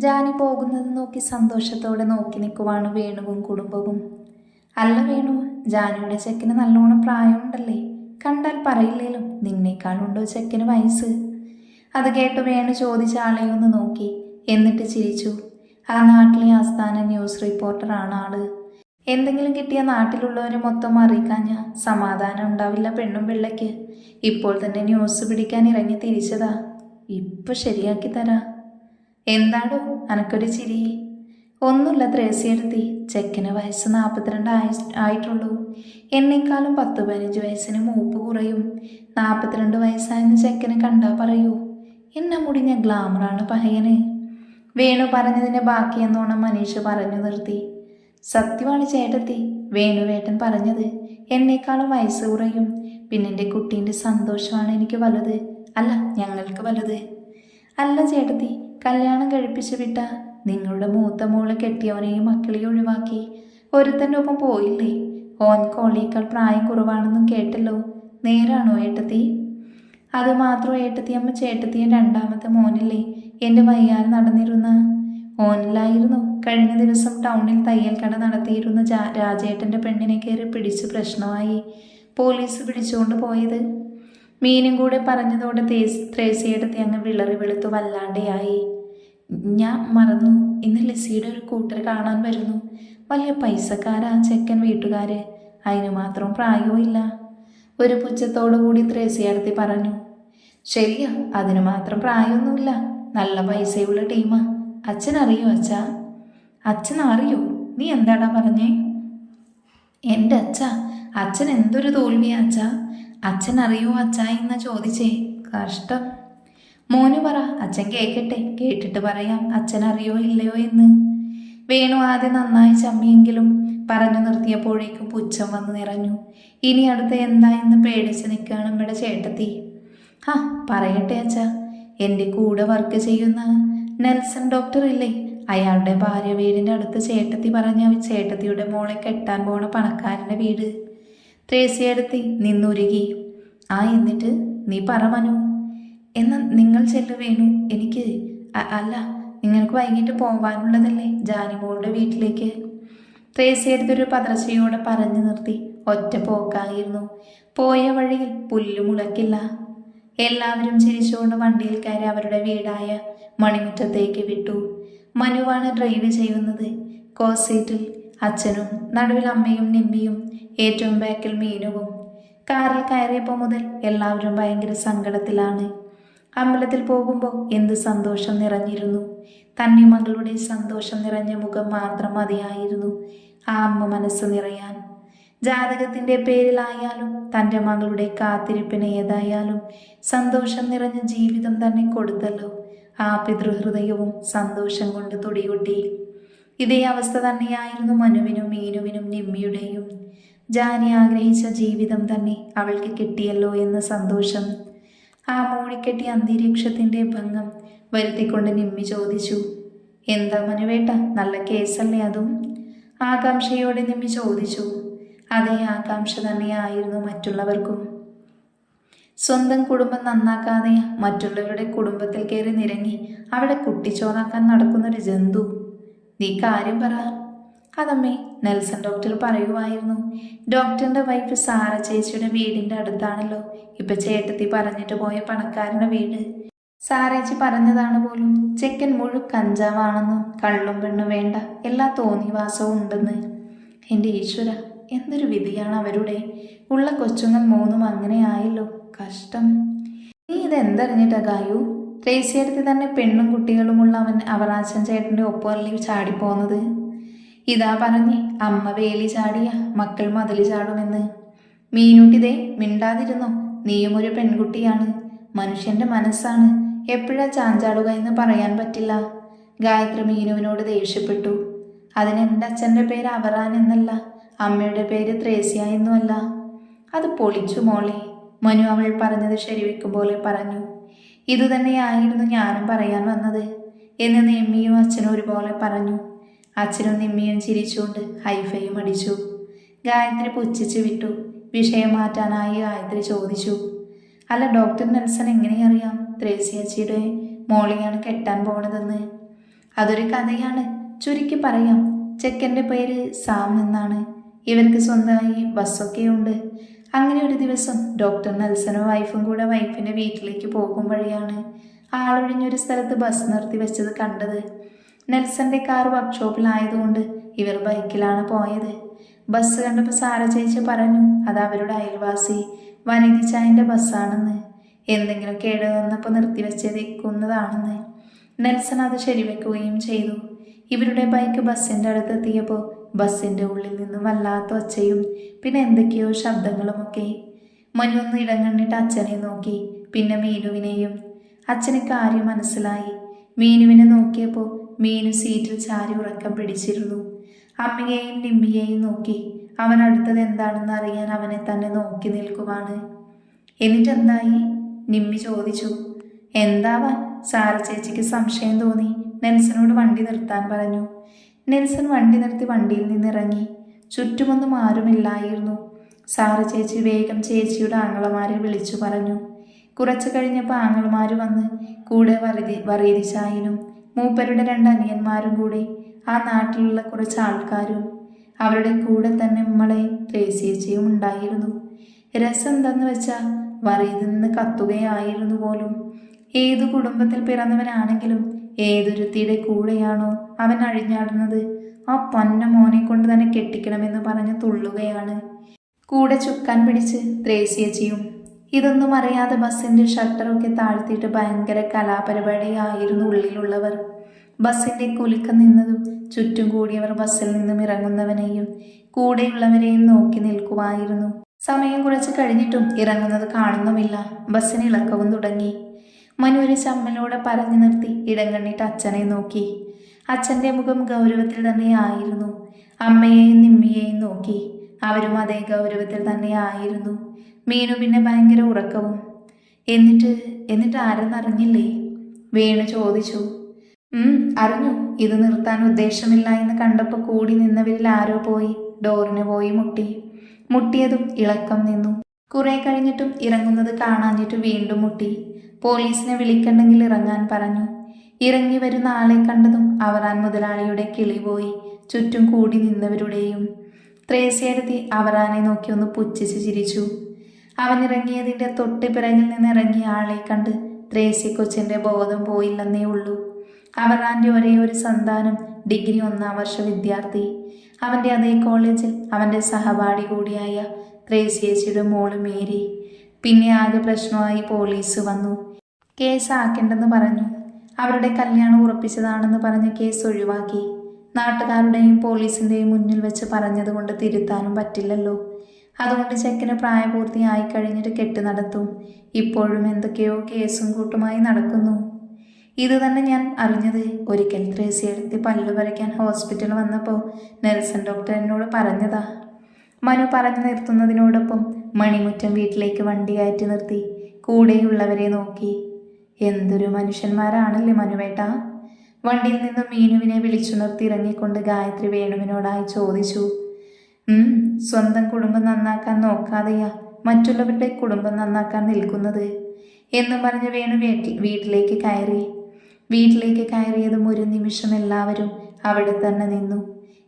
ജാനി പോകുന്നത് നോക്കി സന്തോഷത്തോടെ നോക്കി നിൽക്കുവാണ് വേണുവും കുടുംബവും. അല്ല വേണു, ജാനിയുടെ ചെക്കന് നല്ലോണം പ്രായമുണ്ടല്ലേ? കണ്ടാൽ പറയില്ലേലും നിന്നേക്കാളുണ്ടോ ചെക്കന് വയസ്സ്? അത് കേട്ട് വേണു ചോദിച്ച ആളെ ഒന്ന് നോക്കി, എന്നിട്ട് ചിരിച്ചു. ആ നാട്ടിലെ ആസ്ഥാന ന്യൂസ് റിപ്പോർട്ടറാണ് ആള്. എന്തെങ്കിലും കിട്ടിയ നാട്ടിലുള്ളവരെ മൊത്തം അറിയിക്കാഞ്ഞ സമാധാനം ഉണ്ടാവില്ല പെണ്ണും പിള്ളയ്ക്ക്. ഇപ്പോൾ തന്നെ ന്യൂസ് പിടിക്കാൻ ഇറങ്ങി തിരിച്ചതാ. ഇപ്പൊ ശരിയാക്കി തരാ. എന്താടോ അനക്കൊരു ചിരി? ഒന്നുമില്ല ത്രേസ്യെടുത്തി, ചെക്കന് വയസ്സ് 42 ആയിട്ടുള്ളൂ. എന്നെക്കാളും 10-15 വയസ്സിന് മൂപ്പ് കുറയും. 42 വയസ്സായെന്ന് ചെക്കന് കണ്ടാ പറയൂ. എന്നെ മുടിഞ്ഞ ഗ്ലാമറാണ് പഹയന്. വേണു പറഞ്ഞതിൻ്റെ ബാക്കിയെന്നോണം മനീഷ് പറഞ്ഞു നിർത്തി. സത്യമാണ് ചേട്ടത്തി, വേണുവേട്ടൻ പറഞ്ഞത്. എന്നേക്കാളും വയസ്സ് കുറയും. പിന്നെ എൻ്റെ കുട്ടീൻ്റെ സന്തോഷമാണ് എനിക്ക് വലുത്. അല്ല, ഞങ്ങൾക്ക് വലുത്. അല്ല ചേട്ടത്തി, കല്യാണം കഴിപ്പിച്ച് വിട്ട നിങ്ങളുടെ മൂത്ത മോള് കെട്ടിയവനെയും മക്കളെയും ഒഴിവാക്കി ഒരുത്തൻ്റെ ഒപ്പം പോയില്ലേ? ഓൻ കോളിയേക്കാൾ പ്രായം കുറവാണെന്നും കേട്ടല്ലോ. നേരാണോ ഏട്ടത്തി? അതുമാത്രം ഏട്ടത്തി അമ്മ, ചേട്ടത്തിയും രണ്ടാമത്തെ മോനില്ലേ എൻ്റെ വയ്യാതെ നടന്നിരുന്ന? ഓനിലായിരുന്നു കഴിഞ്ഞ ദിവസം ടൗണിൽ തയ്യൽ കട നടത്തിയിരുന്ന രാജേട്ടൻ്റെ പെണ്ണിനെ കയറി പിടിച്ച് പ്രശ്നമായി പോലീസ് പിടിച്ചുകൊണ്ട് പോയത്. മീനും കൂടെ പറഞ്ഞതോടെ ത്രേസ്യെടുത്തി അങ്ങ് വിളറി വെളുത്തു വല്ലാണ്ടെയായി. ഞാൻ മറന്നു, ഇന്ന് ലിസിയുടെ ഒരു കൂട്ടർ കാണാൻ വരുന്നു. വലിയ പൈസക്കാരാ ചെക്കൻ വീട്ടുകാര്. അതിന് മാത്രം പ്രായവും ഇല്ല. ഒരു പുച്ഛത്തോടു കൂടി ത്രേസ്യെടുത്തി പറഞ്ഞു. ശരിയാ, അതിന് മാത്രം പ്രായമൊന്നുമില്ല. നല്ല പൈസയുള്ള ടീമാ. അച്ഛൻ അറിയോ അച്ഛാ? അച്ഛൻ അറിയോ? നീ എന്താടാ പറഞ്ഞേ? എൻ്റെ അച്ഛാ, അച്ഛൻ എന്തൊരു തോൽവിയാ അച്ഛാ. അച്ഛൻ അറിയോ അച്ഛാ എന്നാ ചോദിച്ചേ. കഷ്ടം. മോനു പറ, അച്ഛൻ കേൾക്കട്ടെ. കേട്ടിട്ട് പറയാം അച്ഛൻ അറിയോ ഇല്ലയോ എന്ന്. വേണു ആദ്യം നന്നായി ചമ്മിയെങ്കിലും പറഞ്ഞു നിർത്തിയപ്പോഴേക്കും പുച്ഛം വന്ന് നിറഞ്ഞു. ഇനി അടുത്ത് എന്താ എന്ന് പേടിച്ച് നിൽക്കുകയാണ് നമ്മുടെ ചേട്ടത്തി. പറയട്ടെ അച്ഛാ. എൻ്റെ കൂടെ വർക്ക് ചെയ്യുന്ന നെൽസൺ ഡോക്ടർ ഇല്ലേ, അയാളുടെ ഭാര്യ വീടിൻ്റെ അടുത്ത് ചേട്ടത്തി പറഞ്ഞ ചേട്ടത്തിയുടെ മോളെ കെട്ടാൻ പോണ പണക്കാരൻ്റെ വീട്. ത്രേസ്യെടുത്തി നിന്നുരുകി. എന്നിട്ട് നീ പറ മനു. എന്നാൽ നിങ്ങൾ ചെല്ലു വേണു. എനിക്ക് അല്ല, നിങ്ങൾക്ക് വൈകിട്ട് പോവാനുള്ളതല്ലേ ജാനിമോളുടെ വീട്ടിലേക്ക്? ത്രേസ്യെടുത്തി ഒരു പതർച്ചയോടെ പറഞ്ഞു നിർത്തി. ഒറ്റ പോക്കായിരുന്നു. പോയ വഴിയിൽ പുല്ലു മുളക്കില്ല. എല്ലാവരും ചിരിച്ചുകൊണ്ട് വണ്ടിയിൽ കയറി അവരുടെ വീടായ മണിമുറ്റത്തേക്ക് വിട്ടു. മനുവാണ് ഡ്രൈവ് ചെയ്യുന്നത്. കോസീറ്റിൽ അച്ഛനും നടുവിൽ അമ്മയും നിമ്മിയും ഏറ്റവും ബാക്കിൽ മീനുവും. കാറിൽ കയറിയപ്പോൾ മുതൽ എല്ലാവരും ഭയങ്കര സങ്കടത്തിലാണ്. അമ്പലത്തിൽ പോകുമ്പോൾ എന്ത് സന്തോഷം നിറഞ്ഞിരുന്നു. തന്നെ മകളുടെ സന്തോഷം നിറഞ്ഞ മുഖം മാത്രം മതിയായിരുന്നു ആ അമ്മ മനസ്സ് നിറയാൻ. ജാതകത്തിൻ്റെ പേരിലായാലും തൻ്റെ മകളുടെ കാത്തിരിപ്പിന് ഏതായാലും സന്തോഷം നിറഞ്ഞ ജീവിതം തന്നെ കൊടുത്തല്ലോ. ആ പിതൃഹൃദയവും സന്തോഷം കൊണ്ട് തുടികൊട്ടി. ഇതേ അവസ്ഥ തന്നെയായിരുന്നു മനുവിനും മീനുവിനും നിമ്മിയുടെയും. ജാനി ആഗ്രഹിച്ച ജീവിതം തന്നെ അവൾക്ക് കിട്ടിയല്ലോ എന്ന സന്തോഷം. ആ മൂടിക്കെട്ടിയ അന്തരീക്ഷത്തിൻ്റെ ഭംഗം വരുത്തിക്കൊണ്ട് നിമ്മി ചോദിച്ചു. എന്താ മനുവേട്ട, നല്ല കേസല്ലേ അതും? ആകാംക്ഷയോടെ നിമ്മി ചോദിച്ചു. അതേ ആകാംക്ഷ തന്നെയായിരുന്നു മറ്റുള്ളവർക്കും. സ്വന്തം കുടുംബം നന്നാക്കാതെ മറ്റുള്ളവരുടെ കുടുംബത്തിൽ കയറി നിരങ്ങി അവിടെ കുട്ടിച്ചോറാക്കാൻ നടക്കുന്നൊരു ജന്തു. നീ കാര്യം പറ. അതമ്മേ, നെൽസൺ ഡോക്ടർ പറയുമായിരുന്നു. ഡോക്ടറിൻ്റെ വൈഫ് സാറ ചേച്ചിയുടെ വീടിൻ്റെ അടുത്താണല്ലോ ഇപ്പം ചേട്ടത്തി പറഞ്ഞിട്ട് പോയ പണക്കാരൻ്റെ വീട്. സാറേച്ചി പറഞ്ഞതാണ് പോലും. ചെക്കൻ കഞ്ചാവാണെന്നും കള്ളും പെണ്ണും വേണ്ട എല്ലാ തോന്നിവാസവും ഉണ്ടെന്ന്. എൻ്റെ ഈശ്വര, എന്തൊരു വിധിയാണ് അവരുടെ. ഉള്ള കൊച്ചുങ്ങൾ 3 അങ്ങനെ ആയല്ലോ. കഷ്ടം. നീ ഇതെന്തറിഞ്ഞിട്ടാ ഗായു? ത്രേസ്യെടുത്തി തന്നെ പെണ്ണും കുട്ടികളുമുള്ള അവറാച്ചൻ ചേട്ടൻ്റെ ഒപ്പമല്ലേ ചാടിപ്പോന്നത്? ഇതാ പറഞ്ഞേ അമ്മ വേലി ചാടിയ മക്കൾ മതിൽ ചാടുമെന്ന്. മീനൂട്ടിതേ മിണ്ടാതിരുന്നോ. നീയും ഒരു പെൺകുട്ടിയാണ്. മനുഷ്യൻ്റെ മനസ്സാണ് എപ്പോഴാ ചാഞ്ചാടുക എന്ന് പറയാൻ പറ്റില്ല. ഗായത്രി മീനുവിനോട് ദേഷ്യപ്പെട്ടു. അതിന് എൻ്റെ അച്ഛൻ്റെ പേര് അവറാൻ എന്നല്ല, അമ്മയുടെ പേര് ത്രേസ്യ എന്നുമല്ല. അത് പൊളിച്ചു മോളെ. മനു അവൾ പറഞ്ഞത് ശരിവെക്കും പോലെ പറഞ്ഞു. ഇതുതന്നെയായിരുന്നു ഞാനും പറയാൻ വന്നത് എന്ന് നിമ്മിയും അച്ഛനും ഒരുപോലെ പറഞ്ഞു. അച്ഛനും നിമ്മിയും ചിരിച്ചുകൊണ്ട് ഹൈഫയും അടിച്ചു. ഗായത്രി പുച്ഛിച്ചു വിട്ടു. വിഷയം മാറ്റാനായി ഗായത്രി ചോദിച്ചു. അല്ല, ഡോക്ടർ നെൽസൺ എങ്ങനെയറിയാം ത്രേസ്യച്ചിയുടെ മോളെയാണ് കെട്ടാൻ പോണതെന്ന്? അതൊരു കഥയാണ്. ചുരുക്കി പറയാം, ചെക്കൻ്റെ പേര് സാം എന്നാണ്. ഇവർക്ക് സ്വന്തമായി ബസ്സൊക്കെയുണ്ട്. അങ്ങനെ ഒരു ദിവസം ഡോക്ടർ നെൽസനും വൈഫും കൂടെ വൈഫിൻ്റെ വീട്ടിലേക്ക് പോകും വഴിയാണ് ആളൊഴിഞ്ഞൊരു സ്ഥലത്ത് ബസ് നിർത്തി വെച്ചത് കണ്ടത്. നെൽസന്റെ കാർ വർക്ക്ഷോപ്പിലായതുകൊണ്ട് ഇവർ ബൈക്കിലാണ് പോയത്. ബസ് കണ്ടപ്പോൾ സാര ചേച്ചി പറഞ്ഞു അത് അവരുടെ അയൽവാസി വനിതി ചായൻ്റെ ബസ്സാണെന്ന്. എന്തെങ്കിലും കേട് വന്നപ്പോൾ നിർത്തിവെച്ചേക്കുന്നതാണെന്ന്. നെൽസൺ അത് ശരിവെക്കുകയും ചെയ്തു. ഇവരുടെ ബൈക്ക് ബസ്സിൻ്റെ അടുത്തെത്തിയപ്പോൾ ബസ്സിൻ്റെ ഉള്ളിൽ നിന്നും വല്ലാത്ത ഒച്ചയും പിന്നെ എന്തൊക്കെയോ ശബ്ദങ്ങളുമൊക്കെ. മനു ഒന്ന് ഇടം കണ്ടിട്ട് അച്ഛനെ നോക്കി, പിന്നെ മീനുവിനെയും. അച്ഛന് കാര്യം മനസ്സിലായി. മീനുവിനെ നോക്കിയപ്പോൾ മീനു സീറ്റിൽ ചാരി ഉറക്കം പിടിച്ചിരുന്നു. അമ്മയെയും നിമ്മിയെയും നോക്കി. അവൻ അടുത്തത് എന്താണെന്ന് അറിയാൻ അവനെ തന്നെ നോക്കി നിൽക്കുവാണ്. എന്നിട്ടെന്തായി? നിമ്മി ചോദിച്ചു. എന്താവാൻ? സാര ചേച്ചിക്ക് സംശയം തോന്നി. നെൽസനോട് വണ്ടി നിർത്താൻ പറഞ്ഞു. നെൽസൺ വണ്ടി നിർത്തി വണ്ടിയിൽ നിന്നിറങ്ങി. ചുറ്റുമൊന്നും ആരുമില്ലായിരുന്നു. സാര ചേച്ചി വേഗം ചേച്ചിയുടെ ആങ്ങളമാരെ വിളിച്ചു പറഞ്ഞു. കുറച്ചു കഴിഞ്ഞപ്പോൾ ആങ്ങളമാർ വന്ന് കൂടെ വറീതിച്ചായനും മൂപ്പരുടെ 2 അനിയന്മാരും കൂടി ആ നാട്ടിലുള്ള കുറച്ച് ആൾക്കാരും. അവരുടെ കൂടെ തന്നെ നമ്മളെ ത്രേസ്യേച്ചിയും ഉണ്ടായിരുന്നു. രസം എന്താന്ന് വെച്ചാൽ വറീതിൽ നിന്ന് കത്തുകയായിരുന്നു പോലും. ഏതു കുടുംബത്തിൽ പിറന്നവനാണെങ്കിലും ഏതൊരുത്തിയുടെ കൂടെയാണോ അവൻ അഴിഞ്ഞാടുന്നത് ആ പൊന്ന മോനെ കൊണ്ട് തന്നെ കെട്ടിക്കണമെന്ന് പറഞ്ഞ് തുള്ളുകയാണ്. കൂടെ ചുക്കാൻ പിടിച്ച് ത്രേസ്യേച്ചിയും. ഇതൊന്നും അറിയാതെ ബസ്സിൻ്റെ ഷട്ടറൊക്കെ താഴ്ത്തിയിട്ട് ഭയങ്കര കലാപരിപാടിയായിരുന്നു ഉള്ളിലുള്ളവർ. ബസ്സിൻ്റെ കുലുക്കം നിന്നതും ചുറ്റും കൂടിയവർ ബസ്സിൽ നിന്നും ഇറങ്ങുന്നവനെയും കൂടെയുള്ളവരെയും നോക്കി നിൽക്കുമായിരുന്നു. സമയം കുറച്ച് കഴിഞ്ഞിട്ടും ഇറങ്ങുന്നത് കാണുന്നുമില്ല. ബസ്സിന് ഇളക്കവും തുടങ്ങി. മനു ഒരു ചമ്മലോടെ പറഞ്ഞു നിർത്തി ഇടം കണ്ണിട്ട് അച്ഛനെ നോക്കി. അച്ഛൻ്റെ മുഖം ഗൗരവത്തിൽ തന്നെയായിരുന്നു. അമ്മയെയും നിമ്മിയെയും നോക്കി. അവരും അതേ ഗൗരവത്തിൽ തന്നെയായിരുന്നു. മീനു പിന്നെ ഭയങ്കര ഉറക്കവും. എന്നിട്ട് ആരെന്നറിഞ്ഞില്ലേ? വേണു ചോദിച്ചു. അറിഞ്ഞു. ഇത് നിർത്താൻ ഉദ്ദേശമില്ല എന്ന് കണ്ടപ്പോൾ കൂടി നിന്നവരിൽ ആരോ പോയി ഡോറിന് പോയി മുട്ടിയതും ഇളക്കം നിന്നു. കുറെ കഴിഞ്ഞിട്ടും ഇറങ്ങുന്നത് കാണാഞ്ഞിട്ട് വീണ്ടും മുട്ടി. പോലീസിനെ വിളിക്കണ്ടെങ്കിൽ ഇറങ്ങാൻ പറഞ്ഞു. ഇറങ്ങി വരുന്ന ആളെ കണ്ടതും അവറാൻ മുതലാളിയുടെ കിളി പോയി. ചുറ്റും കൂടി നിന്നവരുടെയും. ത്രേസ്യയെടുത്തി അവറാനെ നോക്കി ഒന്ന് പുച്ഛിച്ച് ചിരിച്ചു. അവൻ ഇറങ്ങിയതിൻ്റെ തൊട്ട് പിറകിൽ നിന്ന് ഇറങ്ങിയ ആളെ കണ്ട് ത്രേസ്യ കൊച്ചിൻ്റെ ബോധം പോയില്ലെന്നേ ഉള്ളൂ. അവറാൻ്റെ ഒരേ ഒരു സന്താനം ഡിഗ്രി 1ാം വർഷ വിദ്യാർത്ഥി. അവൻ്റെ അതേ കോളേജിൽ അവൻ്റെ സഹപാഠി കൂടിയായ ത്രേസ്യേച്ചിയുടെ മോള് മേരി. പിന്നെ ആകെ പ്രശ്നമായി പോലീസ് വന്നു. കേസ് ആക്കേണ്ടെന്ന് പറഞ്ഞു. അവരുടെ കല്യാണം ഉറപ്പിച്ചതാണെന്ന് പറഞ്ഞ് കേസ് ഒഴിവാക്കി. നാട്ടുകാരുടെയും പോലീസിൻ്റെയും മുന്നിൽ വെച്ച് പറഞ്ഞതുകൊണ്ട് തിരുത്താനും പറ്റില്ലല്ലോ. അതുകൊണ്ട് ചെക്കന് പ്രായപൂർത്തിയായി കഴിഞ്ഞിട്ട് കെട്ട് നടത്തും. ഇപ്പോഴും എന്തൊക്കെയോ കേസും കൂട്ടുമായി നടക്കുന്നു. ഇത് തന്നെ ഞാൻ അറിഞ്ഞത് ഒരിക്കൽ ത്രേസ്യയെടുത്ത് പല്ല് പറിക്കാൻ ഹോസ്പിറ്റൽ വന്നപ്പോൾ നെൽസൺ ഡോക്ടർ എന്നോട് പറഞ്ഞതാ. മനു പറഞ്ഞു നിർത്തുന്നതിനോടൊപ്പം മണിമുറ്റം വീട്ടിലേക്ക് വണ്ടി കയറ്റി നിർത്തി കൂടെയുള്ളവരെ നോക്കി. എന്തൊരു മനുഷ്യന്മാരാണല്ലേ മനുവേട്ട. വണ്ടിയിൽ നിന്നും മീനുവിനെ വിളിച്ചു നിർത്തി ഇറങ്ങിക്കൊണ്ട് ഗായത്രി വേണുവിനോടായി ചോദിച്ചു. സ്വന്തം കുടുംബം നന്നാക്കാൻ നോക്കാതെയാ മറ്റുള്ളവരുടെ കുടുംബം നന്നാക്കാൻ നിൽക്കുന്നത് എന്നും പറഞ്ഞ് വേണു വീട്ടിലേക്ക് കയറിയതും ഒരു നിമിഷം എല്ലാവരും അവിടെ തന്നെ നിന്നു.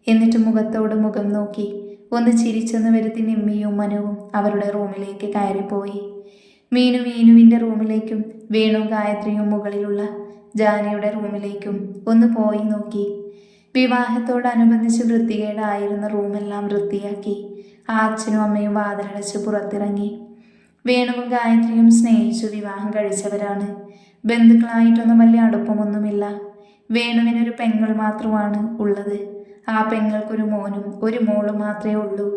എന്നിട്ട് മുഖത്തോട് മുഖം നോക്കി ഒന്ന് ചിരിച്ചെന്ന് വരുത്തി നിമ്മിയും മനുവും അവരുടെ റൂമിലേക്ക് കയറിപ്പോയി. മീനുവിൻ്റെ റൂമിലേക്കും വേണു ഗായത്രിയും മുകളിലുള്ള ജാനയുടെ റൂമിലേക്കും ഒന്ന് പോയി നോക്കി. വിവാഹത്തോടനുബന്ധിച്ച് വൃത്തികേടായിരുന്ന റൂമെല്ലാം വൃത്തിയാക്കി. അച്ഛനും അമ്മയും വാതിലടച്ച് പുറത്തിറങ്ങി. വേണുവും ഗായത്രിയും സ്നേഹിച്ചു വിവാഹം കഴിച്ചവരാണ്. ബന്ധുക്കളായിട്ടൊന്നും വലിയ അടുപ്പമൊന്നുമില്ല. വേണുവിനൊരു പെങ്ങൾ മാത്രമാണ് ഉള്ളത്. ആ പെങ്ങൾക്കൊരു മോനും ഒരു മോളും മാത്രമേ ഉള്ളൂ.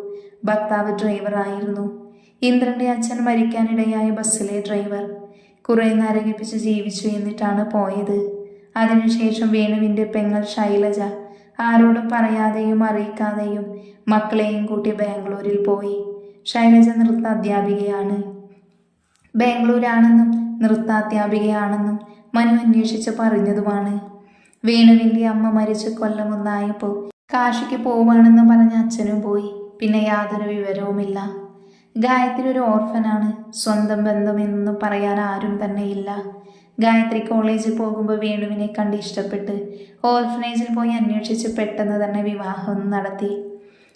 ഭർത്താവ് ഡ്രൈവറായിരുന്നു. ഇന്ദ്രൻ്റെ അച്ഛൻ മരിക്കാനിടയായ ബസ്സിലെ ഡ്രൈവർ. കുറെ നരകിപ്പിച്ച് ജീവിച്ചു എന്നിട്ടാണ് പോയത്. അതിനുശേഷം വേണുവിൻ്റെ പെങ്ങൾ ശൈലജ ആരോടും പറയാതെയും അറിയിക്കാതെയും മക്കളെയും കൂട്ടി ബാംഗ്ലൂരിൽ പോയി. ശൈലജ നൃത്ത അധ്യാപികയാണ്. ബാംഗ്ലൂരാണെന്നും നൃത്താധ്യാപികയാണെന്നും മനു അന്വേഷിച്ച് പറഞ്ഞതുമാണ്. വേണുവിൻ്റെ അമ്മ മരിച്ച് കൊല്ലമൊന്നായപ്പോൾ കാശിക്ക് പോവാണെന്ന് പറഞ്ഞ അച്ഛനും പോയി. പിന്നെ യാതൊരു വിവരവുമില്ല. ഗായത്രി ഒരു ഓർഫനാണ്. സ്വന്തം ബന്ധമെന്നൊന്നും പറയാൻ ആരും തന്നെ ഇല്ല. ഗായത്രി കോളേജിൽ പോകുമ്പോൾ വേണുവിനെ കണ്ട് ഇഷ്ടപ്പെട്ട് ഓർഫനേജിൽ പോയി അന്വേഷിച്ച് പെട്ടെന്ന് തന്നെ വിവാഹം നടത്തി.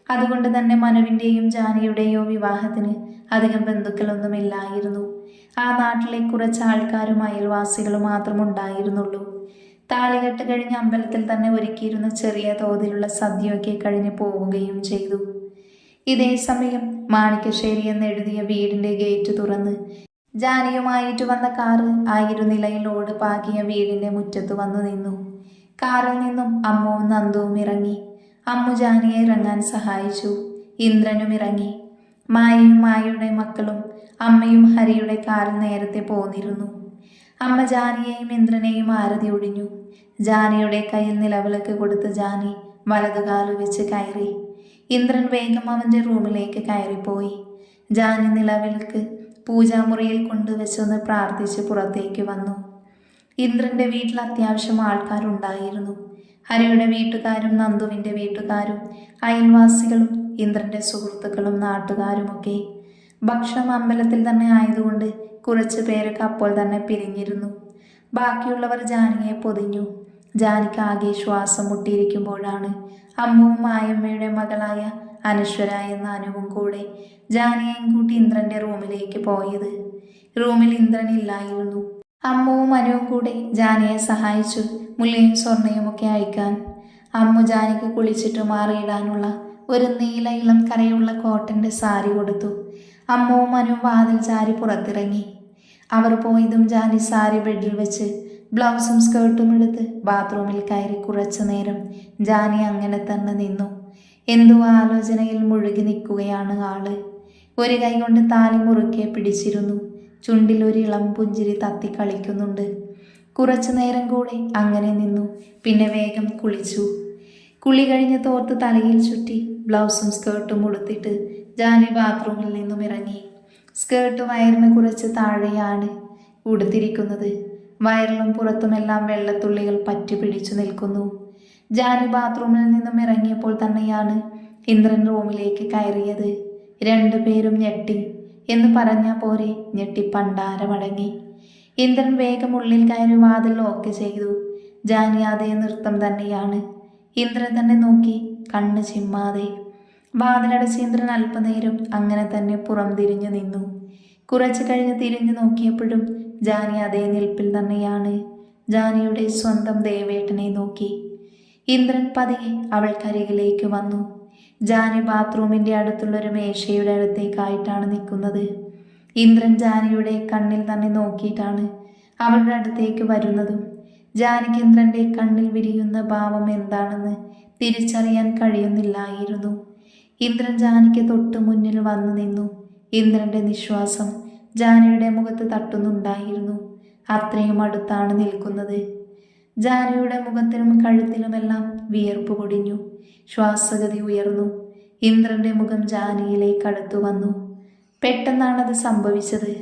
അതുകൊണ്ട് തന്നെ മനുവിൻ്റെയും ജാനിയുടെയോ വിവാഹത്തിന് അധികം ബന്ധുക്കളൊന്നുമില്ലായിരുന്നു. ആ നാട്ടിലെ കുറച്ച് ആൾക്കാരും അയൽവാസികളും മാത്രം ഉണ്ടായിരുന്നുള്ളൂ. താളികെട്ട് കഴിഞ്ഞ് അമ്പലത്തിൽ തന്നെ ഒരുക്കിയിരുന്ന ചെറിയ തോതിലുള്ള സദ്യയൊക്കെ കഴിഞ്ഞ് പോവുകയും ചെയ്തു. ഇതേ സമയം മാണിക്കശ്ശേരി എന്നെഴുതിയ വീടിന്റെ ഗേറ്റ് തുറന്ന് ജാനിയുമായിട്ട് വന്ന കാറ് ആയിരുനിലയിൽ ഓട് പാകിയ വീടിന്റെ മുറ്റത്ത് വന്നു നിന്നു. കാറിൽ നിന്നും അമ്മുവും നന്ദുവും ഇറങ്ങി. അമ്മു ജാനിയെ ഇറങ്ങാൻ സഹായിച്ചു. ഇന്ദ്രനും ഇറങ്ങി. മായയും മായയുടെ മക്കളും അമ്മയും ഹരിയുടെ കാറിൽ നേരത്തെ പോന്നിരുന്നു. അമ്മ ജാനിയെയും ഇന്ദ്രനെയും ആരതി ഒഴിഞ്ഞു. ജാനിയുടെ കയ്യിൽ നിലവിളക്ക് കൊടുത്ത് ജാനി വലതുകാലു വെച്ച് കയറി. ഇന്ദ്രൻ വേഗം അവൻ്റെ റൂമിലേക്ക് കയറിപ്പോയി. ജാനി നിലവിളക്ക് പൂജാമുറിയിൽ കൊണ്ടുവച്ചൊന്ന് പ്രാർത്ഥിച്ച് പുറത്തേക്ക് വന്നു. ഇന്ദ്രന്റെ വീട്ടിൽ അത്യാവശ്യം ആൾക്കാരുണ്ടായിരുന്നു. ഹരിയുടെ വീട്ടുകാരും നന്ദുവിൻ്റെ വീട്ടുകാരും അയൽവാസികളും ഇന്ദ്രന്റെ സുഹൃത്തുക്കളും നാട്ടുകാരുമൊക്കെ. ഭക്ഷണം അമ്പലത്തിൽ തന്നെ ആയതുകൊണ്ട് കുറച്ച് പേരൊക്കെ അപ്പോൾ തന്നെ പിരിഞ്ഞിരുന്നു. ബാക്കിയുള്ളവർ ജാനിയെ പൊതിഞ്ഞു. ജാനിക്ക് ആകെ ശ്വാസം മുട്ടിയിരിക്കുമ്പോഴാണ് അമ്മുവും മായമ്മയുടെ മകളായ അനശ്വര എന്ന അനുവും കൂടെ ജാനിയെയും കൂട്ടി ഇന്ദ്രന്റെ റൂമിലേക്ക് പോയത്. റൂമിൽ ഇന്ദ്രൻ ഇല്ലായിരുന്നു. അമ്മുവും അനുവും കൂടെ ജാനിയെ സഹായിച്ചു മുല്ലയും സ്വർണ്ണയും ഒക്കെ അയക്കാൻ. അമ്മു ജാനിക്ക് കുളിച്ചിട്ട് മാറിയിടാനുള്ള ഒരു നീല ഇളം കരയുള്ള കോട്ടന്റെ സാരി കൊടുത്തു. അമ്മുവും അനുവും വാതിൽ ചാരി പുറത്തിറങ്ങി. അവർ പോയതും ജാനി സാരി ബെഡിൽ വെച്ച് ബ്ലൗസും സ്കേർട്ടും എടുത്ത് ബാത്റൂമിൽ കയറി കുറച്ചു നേരം ജാനി അങ്ങനെ തന്നെ നിന്നു. എന്തോ ആലോചനയിൽ മുഴുകി നിൽക്കുകയാണ് ആള്. ഒരു കൈ കൊണ്ട് താലി മുറുക്കെ പിടിച്ചിരുന്നു. ചുണ്ടിൽ ഒരു ഇളം പുഞ്ചിരി തത്തി കളിക്കുന്നുണ്ട്. കുറച്ചു നേരം കൂടെ അങ്ങനെ നിന്നു. പിന്നെ വേഗം കുളിച്ചു. കുളി കഴിഞ്ഞ് തോർത്ത് തലയിൽ ചുറ്റി ബ്ലൗസും സ്കേർട്ടും ഉടുത്തിട്ട് ജാനി ബാത്റൂമിൽ നിന്നും ഇറങ്ങി. സ്കേർട്ട് വയറിന് കുറച്ച് താഴെയാണ് ഉടുത്തിരിക്കുന്നത്. വയറിലും പുറത്തുമെല്ലാം വെള്ളത്തുള്ളികൾ പറ്റി പിടിച്ചു നിൽക്കുന്നു. ജാനി ബാത്റൂമിൽ നിന്നും ഇറങ്ങിയപ്പോൾ തന്നെയാണ് ഇന്ദ്രൻ റൂമിലേക്ക് കയറിയത്. രണ്ടുപേരും ഞെട്ടി എന്ന് പറഞ്ഞാൽ പോരെ, ഞെട്ടി പണ്ടാരമടങ്ങി. ഇന്ദ്രൻ വേഗം ഉള്ളിൽ കയറി വാതിൽ ലോക്ക് ചെയ്തു. ജാനി അതേ നൃത്തം തന്നെയാണ്. ഇന്ദ്രൻ തന്നെ നോക്കി കണ്ണ് ചിമ്മാതെ. വാതിലടച്ച് ഇന്ദ്രൻ അല്പനേരം അങ്ങനെ തന്നെ പുറം തിരിഞ്ഞു നിന്നു. കുറച്ചു കഴിഞ്ഞ് തിരിഞ്ഞു നോക്കിയപ്പോഴും ജാനി അതേ നിൽപ്പിൽ തന്നെയാണ്. ജാനിയുടെ സ്വന്തം ദേവേട്ടനെ നോക്കി. ഇന്ദ്രൻ പതിയെ അവൾക്കരികിലേക്ക് വന്നു. ജാനി ബാത്റൂമിൻ്റെ അടുത്തുള്ളൊരു മേശയുടെ അടുത്തേക്കായിട്ടാണ് നിൽക്കുന്നത്. ഇന്ദ്രൻ ജാനിയുടെ കണ്ണിൽ തന്നെ നോക്കിയിട്ടാണ് അവളുടെ അടുത്തേക്ക് വരുന്നതും. ജാനിക്ക് ഇന്ദ്രൻ്റെ കണ്ണിൽ വിരിയുന്ന ഭാവം എന്താണെന്ന് തിരിച്ചറിയാൻ കഴിയുന്നില്ലായിരുന്നു. ഇന്ദ്രൻ ജാനിക്ക് തൊട്ടു മുന്നിൽ വന്നു നിന്നു. ഇന്ദ്രൻ്റെ നിശ്വാസം ജാനിയുടെ മുഖത്ത് തട്ടുന്നുണ്ടായിരുന്നു. അത്രയും അടുത്താണ് നിൽക്കുന്നത്. ജാനിയുടെ മുഖത്തിലും കഴുത്തിലുമെല്ലാം വിയർപ്പ് പൊടിഞ്ഞു. ശ്വാസഗതി ഉയർന്നു. ഇന്ദ്രന്റെ മുഖം ജാനിയിലേക്ക് അടുത്തു വന്നു. പെട്ടെന്നാണത് സംഭവിച്ചത്.